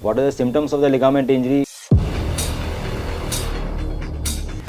What are the symptoms of the ligament injury?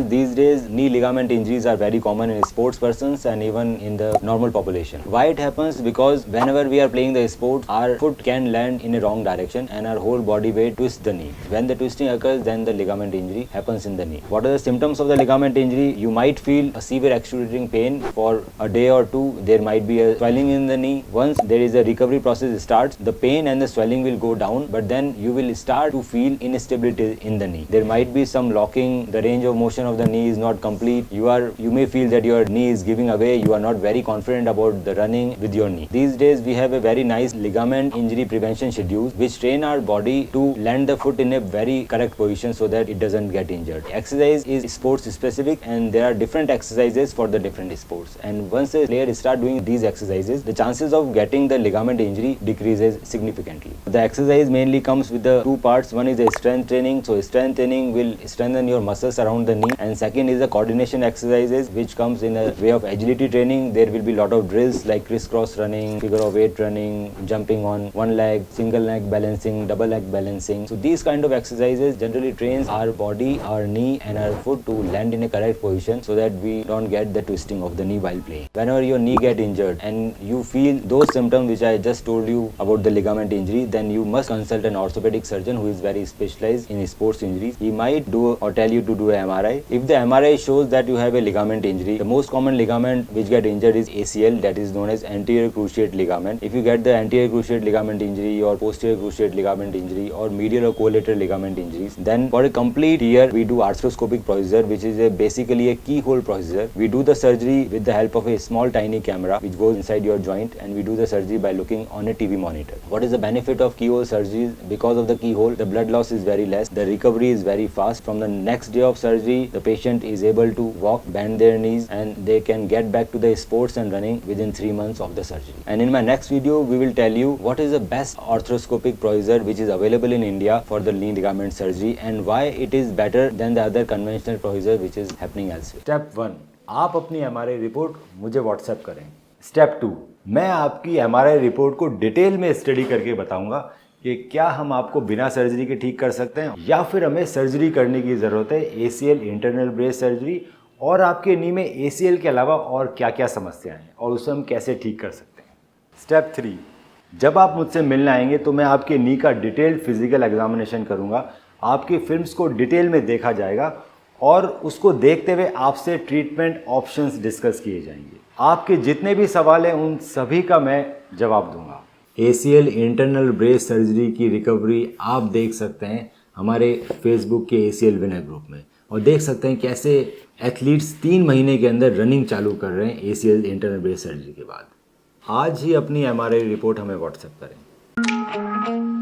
These days, knee ligament injuries are very common in sports persons and even in the normal population. Why it happens? Because whenever we are playing the sport, our foot can land in a wrong direction and our whole body weight twists the knee. When the twisting occurs, then the ligament injury happens in the knee. What are the symptoms of the ligament injury? You might feel a severe excruciating pain for a day or two. There might be a swelling in the knee. Once there is a recovery process starts, the pain and the swelling will go down, but then you will start to feel instability in the knee. There might be some locking. The range of motion of the knee is not complete. You may feel that your knee is giving away. You are not very confident about the running with your knee. These days we have a very nice ligament injury prevention schedules which train our body to land the foot in a very correct position so that it doesn't get injured. Exercise is sports specific and there are different exercises for the different sports, and once a player start doing these exercises, the chances of getting the ligament injury decreases significantly. The exercise mainly comes with the two parts. One is the strength training. So strength training will strengthen your muscles around the knee, and second is the coordination exercises which comes in a way of agility training. There will be lot of drills like crisscross running, figure of eight running, jumping on one leg, single leg balancing, double leg balancing. So these kind of exercises generally trains our body, our knee and our foot to land in a correct position so that we don't get the twisting of the knee while playing. Whenever your knee get injured and you feel those symptoms which I just told you about the ligament injury, then you must consult an orthopedic surgeon who is very specialized in sports injuries. He might do or tell you to do an MRI. If the MRI shows that you have a ligament injury, the most common ligament which get injured is ACL, that is known as anterior cruciate ligament. If you get the anterior cruciate ligament injury or posterior cruciate ligament injury or medial or collateral ligament injuries, then for a complete year we do arthroscopic procedure, which is basically a keyhole procedure. We do the surgery with the help of a small tiny camera which goes inside your joint, and we do the surgery by looking on a TV monitor. What is the benefit of keyhole surgery? Because of the keyhole, the blood loss is very less, the recovery is very fast. From the next day of surgery, the patient is able to walk, bend their knees, and they can get back to the sports and running within 3 months of the surgery. And in my next video, we will tell you what is the best arthroscopic procedure which is available in India for the knee ligament surgery and why it is better than the other conventional procedure which is happening elsewhere. Step 1, आप अपनी MRI report मुझे WhatsApp करें. Step 2, मैं आपकी MRI report को detail में study करके बताऊंगा कि क्या हम आपको बिना सर्जरी के ठीक कर सकते हैं या फिर हमें सर्जरी करने की ज़रूरत है, ACL इंटरनल ब्रेस सर्जरी, और आपके नी में ACL के अलावा और क्या क्या समस्याएं हैं और उसे हम कैसे ठीक कर सकते हैं. स्टेप 3, जब आप मुझसे मिलने आएंगे तो मैं आपके नी का डिटेल्ड फिजिकल एग्जामिनेशन करूंगा. आपकी फिल्म्स को डिटेल में देखा जाएगा और उसको देखते हुए आपसे ट्रीटमेंट ऑप्शंस डिस्कस किए जाएंगे. आपके जितने भी सवाल हैं उन सभी का मैं जवाब दूंगा. ACL इंटरनल ब्रेस सर्जरी की रिकवरी आप देख सकते हैं हमारे फेसबुक के ACL विनर ग्रुप में, और देख सकते हैं कैसे एथलीट्स 3 महीने के अंदर रनिंग चालू कर रहे हैं ACL इंटरनल ब्रेस सर्जरी के बाद. आज ही अपनी MRI रिपोर्ट हमें व्हाट्सएप करें.